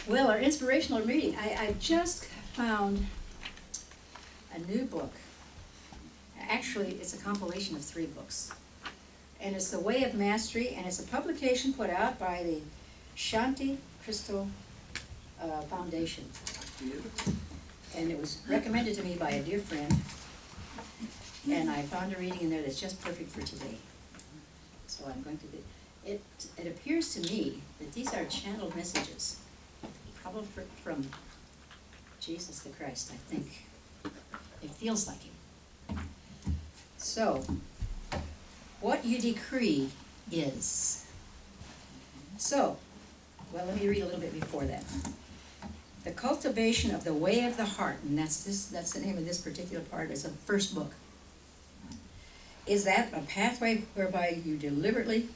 Well, our inspirational reading, I just found a new book. Actually, it's a compilation of 3 books. And it's The Way of Mastery, and it's a publication put out by the Shanti Crystal Foundation. And it was recommended to me by a dear friend, and I found a reading in there that's just perfect for today. So I'm going to do it. It appears to me that these are channeled messages, probably from Jesus the Christ, I think. It feels like him. So, what you decree is. So, well, let me read a little bit before that. The cultivation of the way of the heart, and that's the name of this particular part, is the first book. Is that a pathway whereby you deliberately,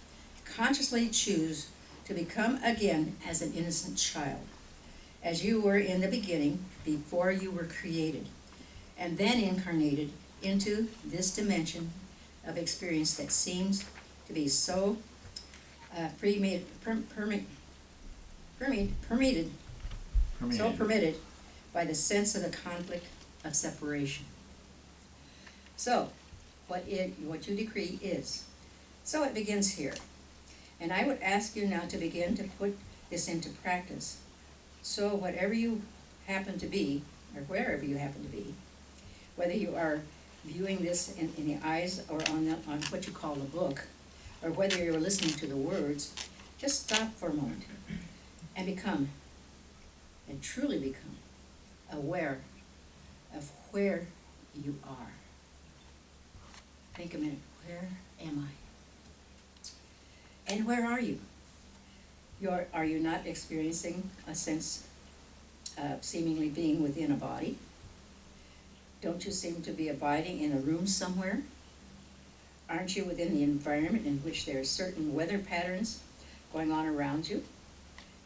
consciously choose to become again as an innocent child, as you were in the beginning, before you were created, and then incarnated into this dimension of experience that seems to be so permitted by the sense of the conflict of separation. So, what you decree is. So it begins here. And I would ask you now to begin to put this into practice. So whatever you happen to be, or wherever you happen to be, whether you are viewing this in the eyes or on what you call the book, or whether you're listening to the words, just stop for a moment and become, and truly become, aware of where you are. Think a minute, where am I? And where are you? Are you not experiencing a sense of seemingly being within a body? Don't you seem to be abiding in a room somewhere? Aren't you within the environment in which there are certain weather patterns going on around you?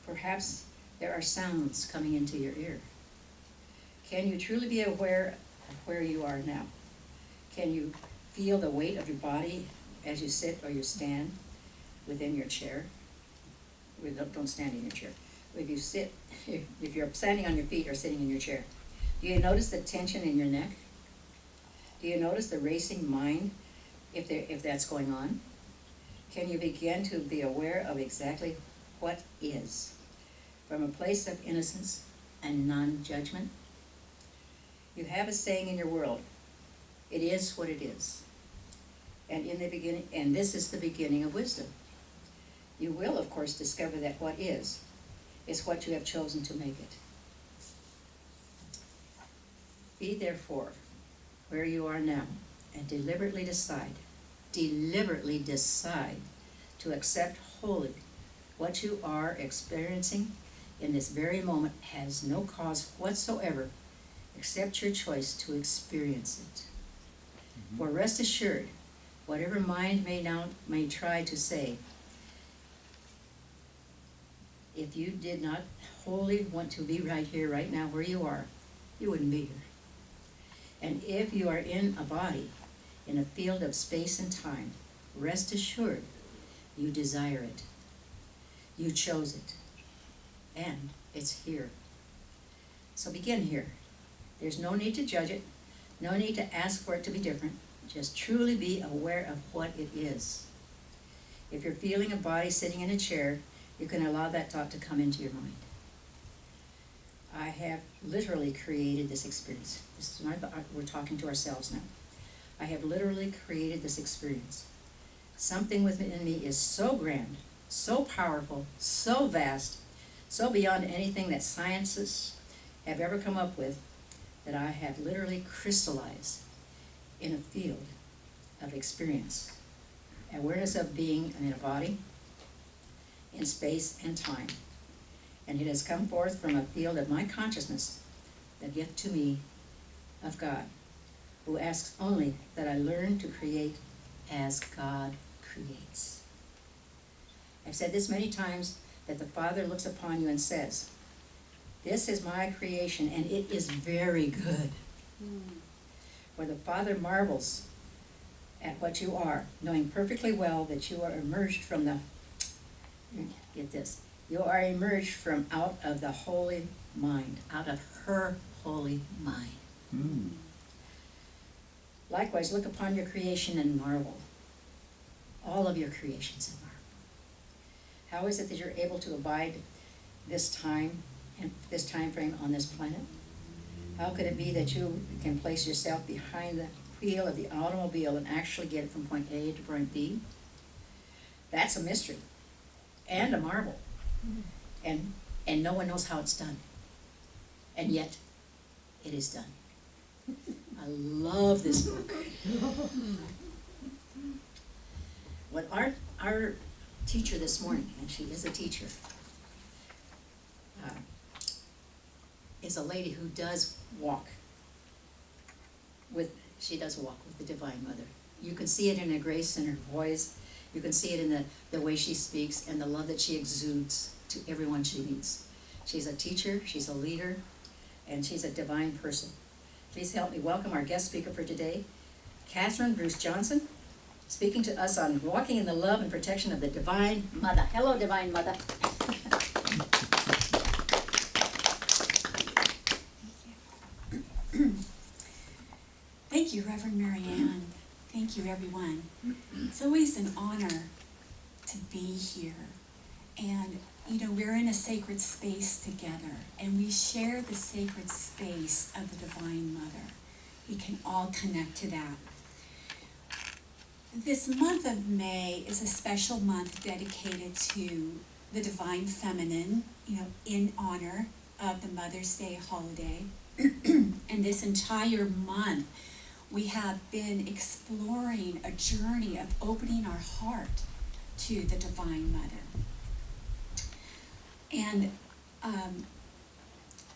Perhaps there are sounds coming into your ear. Can you truly be aware of where you are now? Can you feel the weight of your body as you sit or you stand within your chair? Don't stand in your chair. If you sit, if you're standing on your feet or sitting in your chair, do you notice the tension in your neck? Do you notice the racing mind if that's going on? Can you begin to be aware of exactly what is from a place of innocence and non-judgment? You have a saying in your world, it is what it is. And in the beginning, and this is the beginning of wisdom. You will, of course, discover that what is what you have chosen to make it. Be therefore where you are now and deliberately decide to accept wholly what you are experiencing in this very moment has no cause whatsoever except your choice to experience it. Mm-hmm. For rest assured, whatever mind may try to say, if you did not wholly want to be right here, right now, where you are, you wouldn't be here. And if you are in a body, in a field of space and time, rest assured, you desire it. You chose it. And it's here. So begin here. There's no need to judge it, no need to ask for it to be different. Just truly be aware of what it is. If you're feeling a body sitting in a chair, you can allow that thought to come into your mind. I have literally created this experience. This is not, we're talking to ourselves now. I have literally created this experience. Something within me is so grand, so powerful, so vast, so beyond anything that scientists have ever come up with, that I have literally crystallized in a field of experience. Awareness of being in a body, in space and time. And it has come forth from a field of my consciousness, the gift to me of God, who asks only that I learn to create as God creates. I've said this many times, that the Father looks upon you and says, this is my creation and it is very good. Where the Father marvels at what you are, knowing perfectly well that you are emerged from the, get this, You are emerged from out of the holy mind, out of her holy mind. Mm. Likewise, look upon your creation and marvel. All of your creations and marvel. How is it that you're able to abide this time and this time frame on this planet? How could it be that you can place yourself behind the wheel of the automobile and actually get it from point A to point B? That's a mystery and a marvel. And no one knows how it's done. And yet, it is done. I love this book. What our teacher this morning, and she is a teacher, is a lady who does walk with the Divine Mother. You can see it in her grace and her voice. You can see it in the way she speaks and the love that she exudes to everyone she meets. She's a teacher, she's a leader, and she's a divine person. Please help me welcome our guest speaker for today, Cathryne Bruce Johnson, speaking to us on walking in the love and protection of the Divine Mother. Hello, Divine Mother. Thank you, Reverend Marianne. Thank you, everyone. It's always an honor to be here. And, we're in a sacred space together, and we share the sacred space of the Divine Mother. We can all connect to that. This month of May is a special month dedicated to the Divine Feminine, in honor of the Mother's Day holiday. And this entire month, we have been exploring a journey of opening our heart to the Divine Mother. And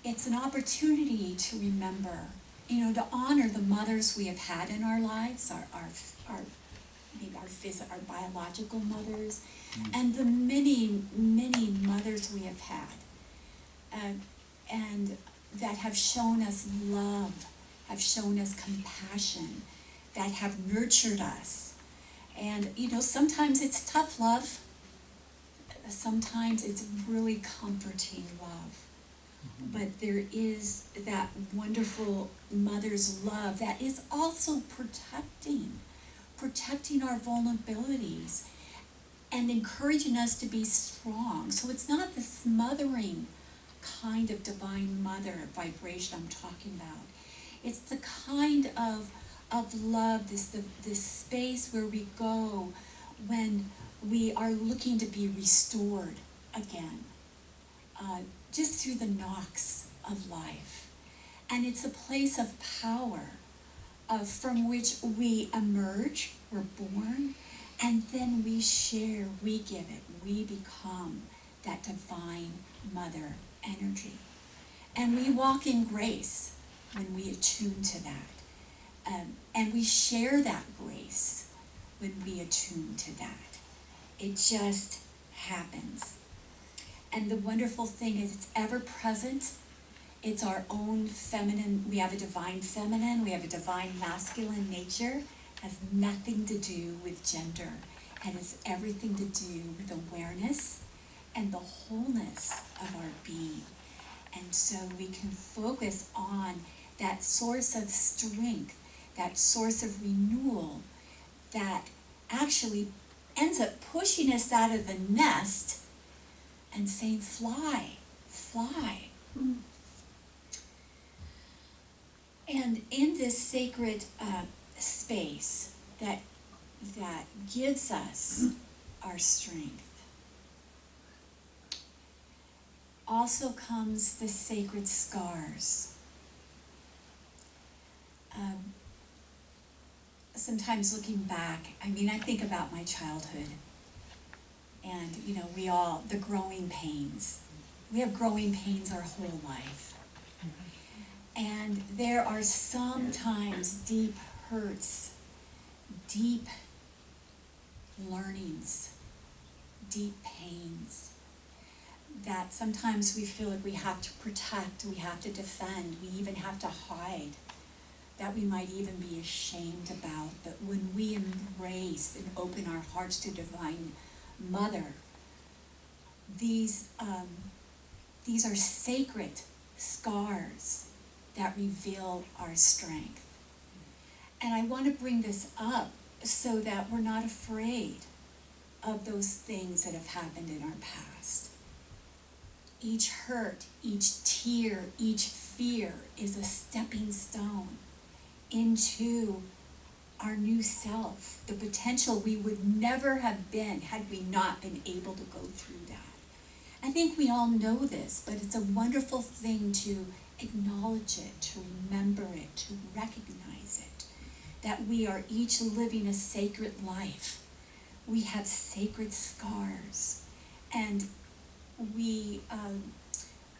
it's an opportunity to remember, to honor the mothers we have had in our lives, maybe our biological mothers, and the many, many mothers we have had, and that have shown us love, have shown us compassion, that have nurtured us. And, sometimes it's tough love. Sometimes it's really comforting love. But there is that wonderful mother's love that is also protecting our vulnerabilities and encouraging us to be strong. So it's not the smothering kind of Divine Mother vibration I'm talking about. It's the kind of love, this space where we go when we are looking to be restored again, just through the knocks of life. And it's a place of power from which we emerge, we're born, and then we share, we give it, we become that Divine Mother energy. And we walk in grace when we attune to that. And we share that grace when we attune to that. It just happens. And the wonderful thing is it's ever present. It's our own feminine. We have a divine feminine. We have a divine masculine nature. It has nothing to do with gender. And it's everything to do with awareness and the wholeness of our being. And so we can focus on that source of strength, that source of renewal that actually ends up pushing us out of the nest and saying, fly, fly. And in this sacred space that gives us our strength, also comes the sacred scars. Sometimes looking back, I think about my childhood, and the growing pains. We have growing pains our whole life. And there are sometimes deep hurts, deep learnings, deep pains that sometimes we feel like we have to protect, we have to defend, we even have to hide, that we might even be ashamed about. But when we embrace and open our hearts to Divine Mother, these are sacred scars that reveal our strength. And I want to bring this up so that we're not afraid of those things that have happened in our past. Each hurt, each tear, each fear is a stepping stone into our new self, the potential we would never have been had we not been able to go through that. I think we all know this, but it's a wonderful thing to acknowledge it, to remember it, to recognize it, that we are each living a sacred life. We have sacred scars, and we,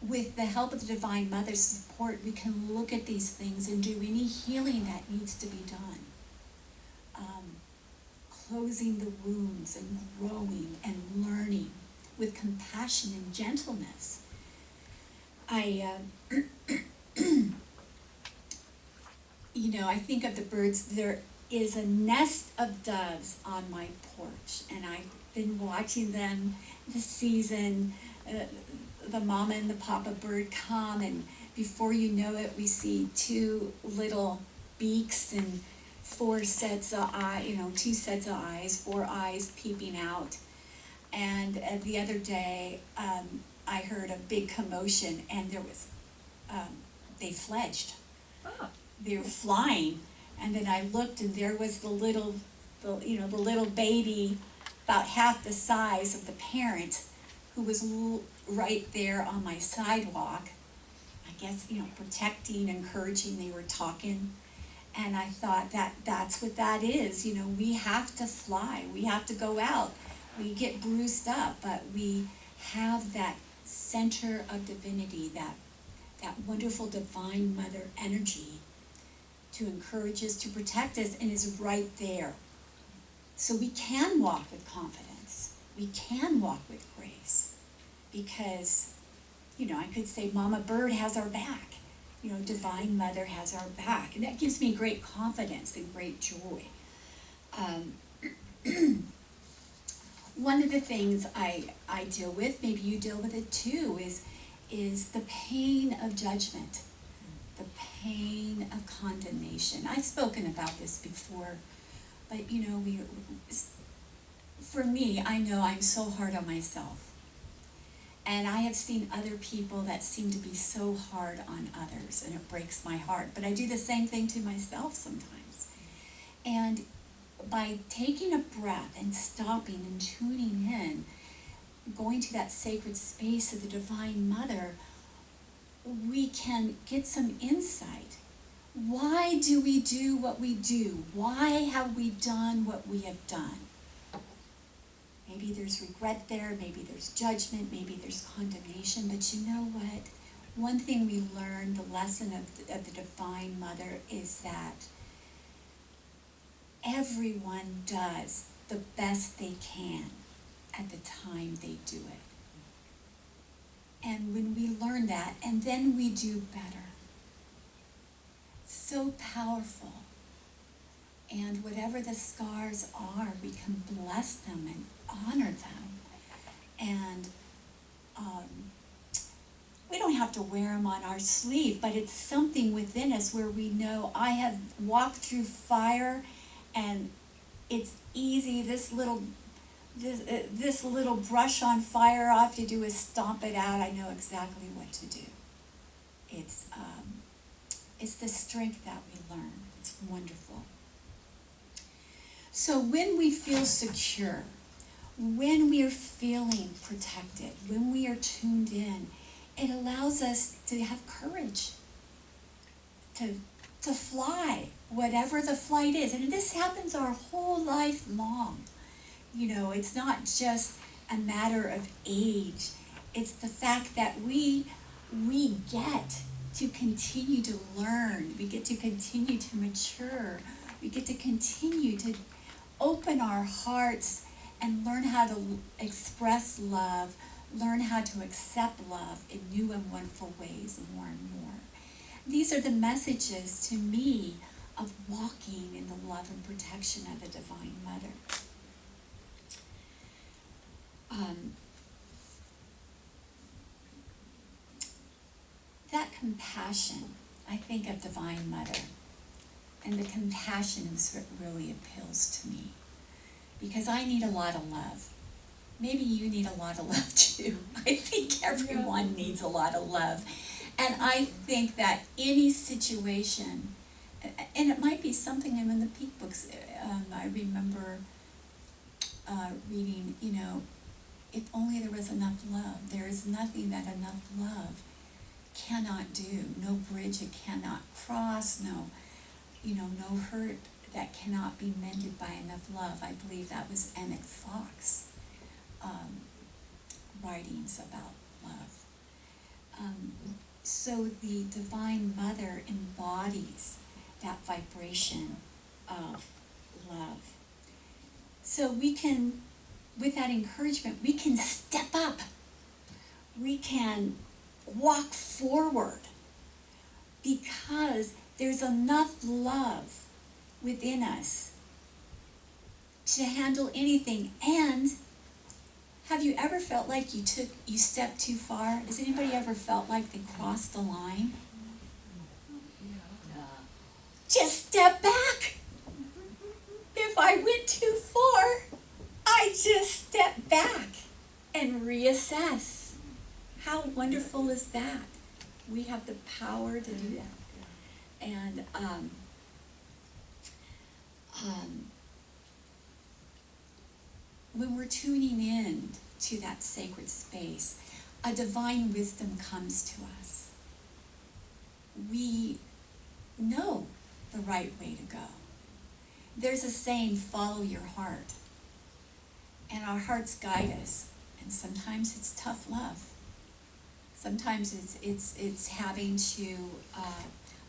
with the help of the Divine Mother's support, we can look at these things and do any healing that needs to be done. Closing the wounds and growing and learning with compassion and gentleness. I think of the birds. There is a nest of doves on my porch, and I've been watching them this season. The mama and the papa bird come, and before you know it, we see two little beaks and two sets of eyes, 4 eyes peeping out. And the other day, I heard a big commotion, and there was, they fledged. Oh. They were flying, and then I looked, and there was the little baby, about half the size of the parent, who was right there on my sidewalk. I guess, protecting, encouraging, they were talking. And I thought that's what that is. We have to fly. We have to go out. We get bruised up, but we have that center of divinity, that wonderful Divine Mother energy to encourage us, to protect us, and is right there. So we can walk with confidence. We can walk with grace. Because, I could say Mama Bird has our back. Divine Mother has our back. And that gives me great confidence and great joy. One of the things I deal with, maybe you deal with it too, is the pain of judgment, the pain of condemnation. I've spoken about this before, but for me, I know I'm so hard on myself. And I have seen other people that seem to be so hard on others, and it breaks my heart. But I do the same thing to myself sometimes. And by taking a breath and stopping and tuning in, going to that sacred space of the Divine Mother, we can get some insight. Why do we do what we do? Why have we done what we have done? Maybe there's regret there, maybe there's judgment, maybe there's condemnation, but you know what? One thing we learn, the lesson of the Divine Mother, is that everyone does the best they can at the time they do it. And when we learn that, and then we do better. So powerful. And whatever the scars are, we can bless them and honor them. And we don't have to wear them on our sleeve, but it's something within us where we know I have walked through fire, and it's easy. This little brush on fire, all I have to do is stomp it out. I know exactly what to do. It's the strength that we learn. It's wonderful. So when we feel secure, when we are feeling protected, when we are tuned in, it allows us to have courage to fly, whatever the flight is. And this happens our whole life long. It's not just a matter of age. It's the fact that we get to continue to learn. We get to continue to mature. We get to continue to open our hearts and learn how to express love, learn how to accept love in new and wonderful ways more and more. These are the messages to me of walking in the love and protection of the Divine Mother. that compassion, I think of Divine Mother, and the compassion is what really appeals to me, because I need a lot of love. Maybe you need a lot of love too. I think everyone needs a lot of love. And I think that any situation, and it might be something in the peak books, I remember reading, if only there was enough love. There is nothing that enough love cannot do. No bridge it cannot cross, no hurt that cannot be mended by enough love. I believe that was Emmett Fox. Writings about love. So the Divine Mother embodies that vibration of love. So we can, with that encouragement, we can step up. We can walk forward because there's enough love within us to handle anything. And have you ever felt like you stepped too far? Has anybody ever felt like they crossed the line? Just step back. If I went too far, I just step back and reassess. How wonderful is that? We have the power to do that. And when we're tuning in to that sacred space, a divine wisdom comes to us. We know the right way to go. There's a saying, follow your heart. And our hearts guide us. And sometimes it's tough love. Sometimes it's having to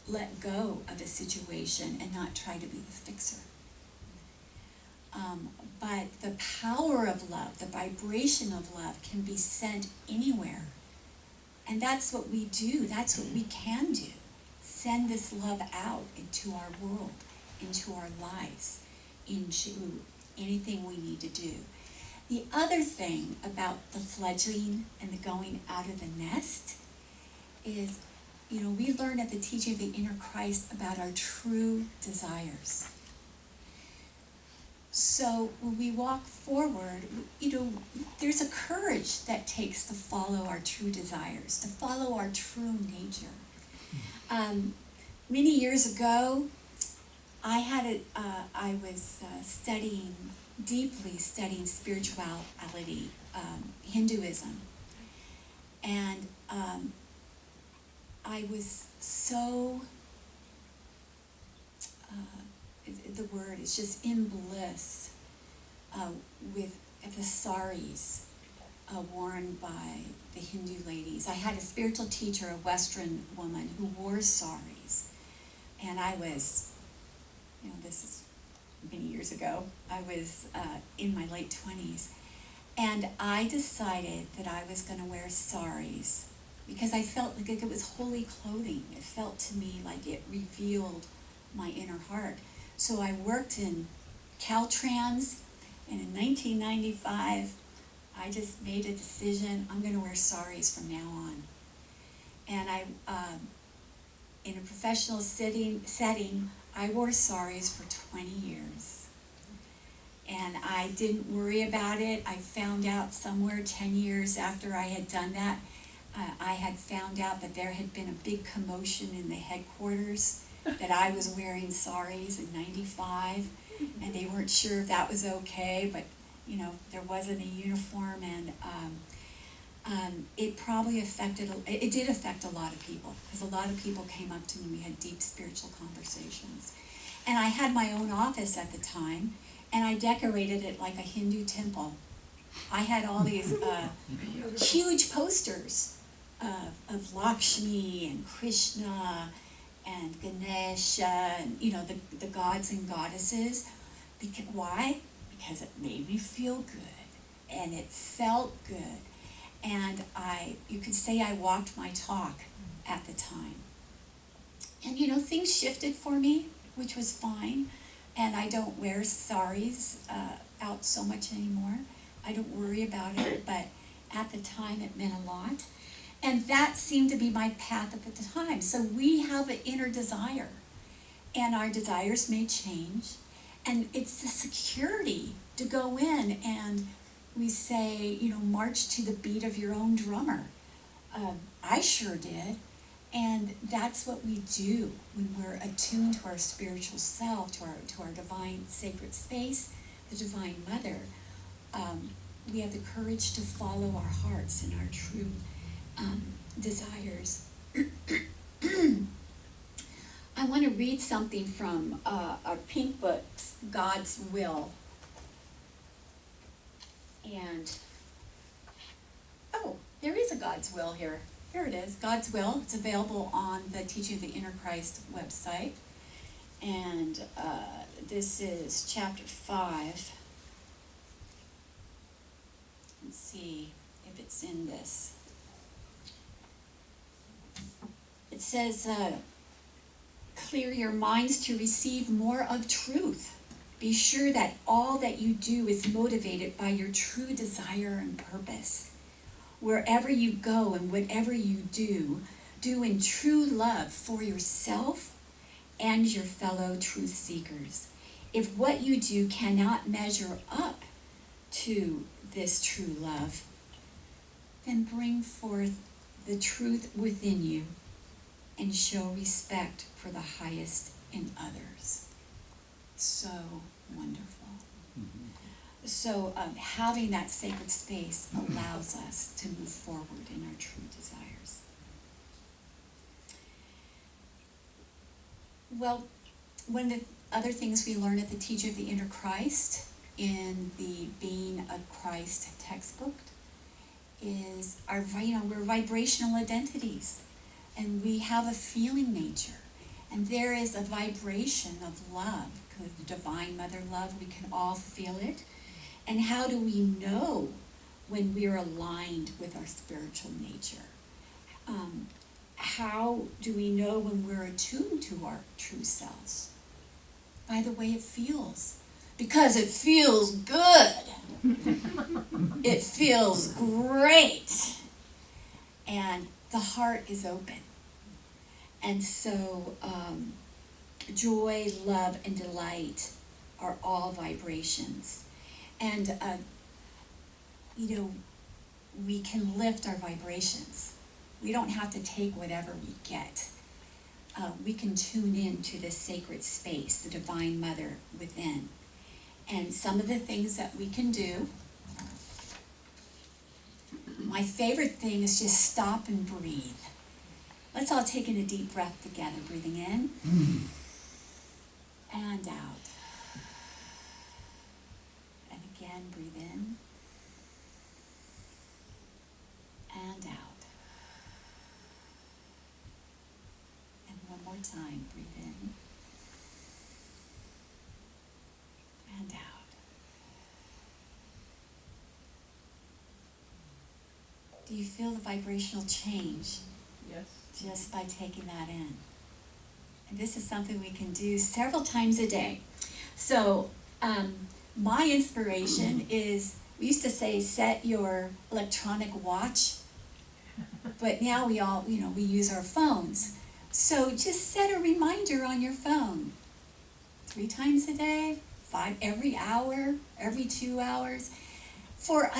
let go of a situation and not try to be the fixer. But the power of love, the vibration of love can be sent anywhere. And that's what we do. That's what we can do. Send this love out into our world, into our lives, into anything we need to do. The other thing about the fledgling and the going out of the nest is, we learn at the teaching of the inner Christ about our true desires. So when we walk forward, there's a courage that takes to follow our true desires, to follow our true nature. Many years ago, I was deeply studying spirituality, Hinduism, and I was so, the word is just in bliss with the saris worn by the Hindu ladies. I had a spiritual teacher, a Western woman, who wore saris, and I was, this is many years ago, I was in my late 20s, and I decided that I was going to wear saris because I felt like it was holy clothing. It felt to me like it revealed my inner heart. So I worked in Caltrans, and in 1995, I just made a decision, I'm going to wear saris from now on. And I, in a professional setting, I wore saris for 20 years. And I didn't worry about it. I found out somewhere 10 years after I had done that, I had found out that there had been a big commotion in the headquarters that I was wearing saris in 95, and they weren't sure if that was okay, but there wasn't a uniform, and it probably it did affect a lot of people, because a lot of people came up to me, we had deep spiritual conversations. And I had my own office at the time, and I decorated it like a Hindu temple. I had all these huge posters of Lakshmi and Krishna and Ganesha and the gods and goddesses. Why? Because it made me feel good, and it felt good, and you could say I walked my talk at the time. And things shifted for me, which was fine, and I don't wear saris out so much anymore. I don't worry about it, but at the time it meant a lot. And that seemed to be my path at the time. So we have an inner desire, and our desires may change. And it's the security to go in and we say, march to the beat of your own drummer. I sure did. And that's what we do when we're attuned to our spiritual self, to our divine sacred space, the Divine Mother. We have the courage to follow our hearts and our true desires. I want to read something from our pink book, God's Will. And, there is a God's Will here. Here it is, God's Will. It's available on the Teaching of the Inner Christ website. And this is chapter 5. Let's see if it's in this. It says, clear your minds to receive more of truth. Be sure that all that you do is motivated by your true desire and purpose. Wherever you go and whatever you do, do in true love for yourself and your fellow truth seekers. If what you do cannot measure up to this true love, then bring forth the truth within you and show respect for the highest in others. So wonderful. Mm-hmm. So having that sacred space allows us to move forward in our true desires. Well, one of the other things we learn at the Teaching of the Inner Christ in the Being of Christ textbook is we're vibrational identities, and we have a feeling nature, and there is a vibration of love, the Divine Mother love. We can all feel it. And how do we know when we're aligned with our spiritual nature? How do we know when we're attuned to our true selves? By the way it feels. Because it feels good. It feels great. And the heart is open. And so joy, love, and delight are all vibrations. And, we can lift our vibrations. We don't have to take whatever we get. We can tune in to this sacred space, the Divine Mother within. And some of the things that we can do, my favorite thing is just stop and breathe. Let's all take in a deep breath together, breathing in and out. And again, breathe in and out. And one more time, breathe in and out. Do you feel the vibrational change? Yes. Just by taking that in. And this is something we can do several times a day. So my inspiration is, we used to say, set your electronic watch, but now we all, we use our phones. So just set a reminder on your phone. 3 times a day, 5, every hour, every 2 hours, for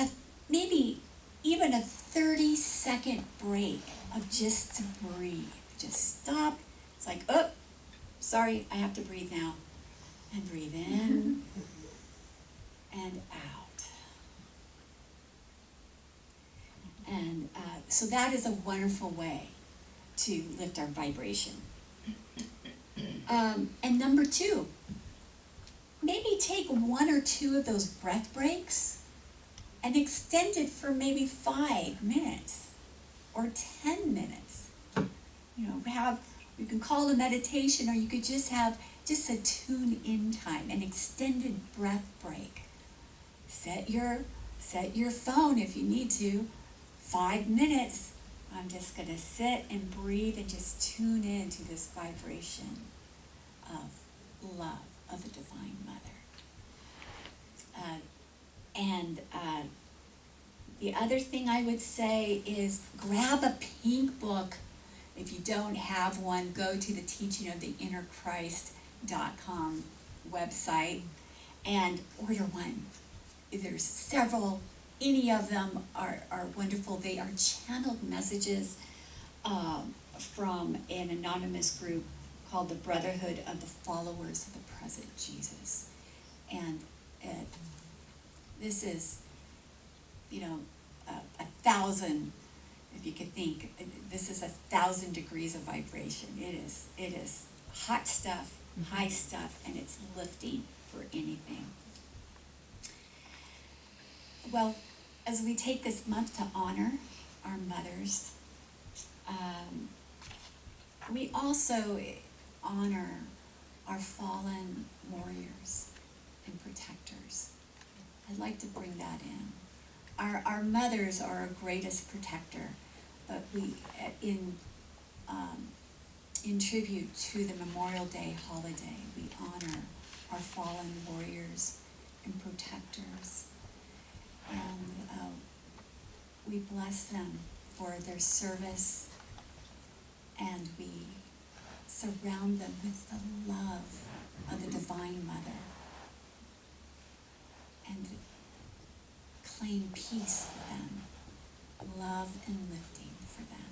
maybe even a 30-second break of just to breathe. Just stop. It's like, oh, sorry, I have to breathe now. And breathe in and out. And so that is a wonderful way to lift our vibration. And number 2, maybe take 1 or 2 of those breath breaks and extend it for maybe 5 minutes or 10 minutes. You can call it a meditation, or you could just have just a tune-in time, an extended breath break. Set your phone if you need to. 5 minutes. I'm just going to sit and breathe and just tune in to this vibration of love of the Divine Mother. The other thing I would say is grab a pink book. If you don't have one, go to the teachingoftheinnerchrist.com website and order one. There's several. Any of them are wonderful. They are channeled messages from an anonymous group called the Brotherhood of the Followers of the Present Jesus. And this is, you know, 1,000, if you could think, this is 1,000 degrees of vibration. It is hot stuff, high stuff, and it's lifting for anything. Well, as we take this month to honor our mothers, we also honor our fallen warriors and protectors. I'd like to bring that in. Our mothers are our greatest protector, but we, in tribute to the Memorial Day holiday, we honor our fallen warriors and protectors. And we bless them for their service, and we surround them with the love of the Divine Mother, and claim peace for them, love and lifting for them,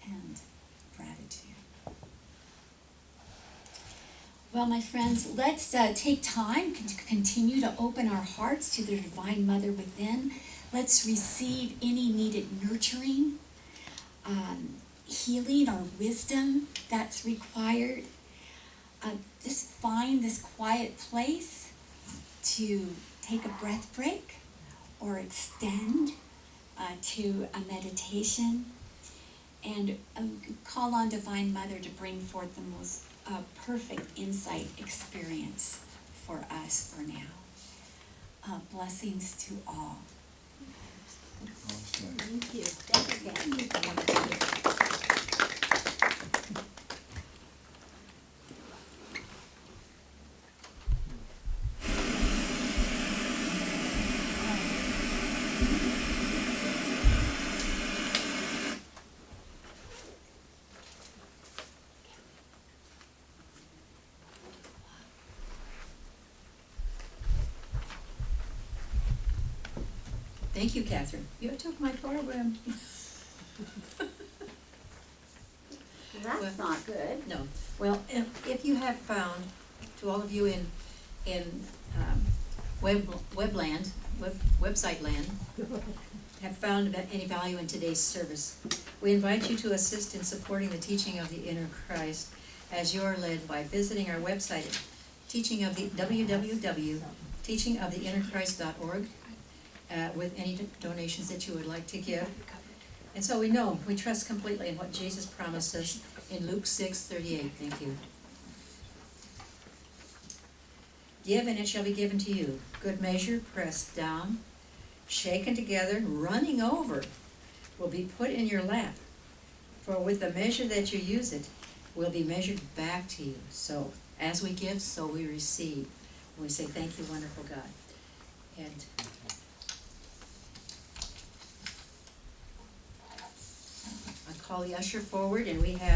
and gratitude. Well, my friends, let's take time to continue to open our hearts to the Divine Mother within. Let's receive any needed nurturing, healing, or wisdom that's required. Just find this quiet place to take a breath break or extend to a meditation, and call on Divine Mother to bring forth the most perfect insight experience for us for now. Blessings to all. Thank you. Thank you, Kathy. Thank you, Cathryne. You took my program. That's not good. No. Well, if you have found, to all of you in website land, have found any value in today's service, we invite you to assist in supporting the teaching of the Inner Christ as you're led by visiting our website at www.teachingoftheinnerchrist.org with any donations that you would like to give. And so we trust completely in what Jesus promised us in Luke 6:38. Thank you. Give, and it shall be given to you. Good measure, pressed down, shaken together, running over, will be put in your lap. For with the measure that you use it, will be measured back to you. So as we give, so we receive. We say, thank you, wonderful God. And I call the usher forward, and we have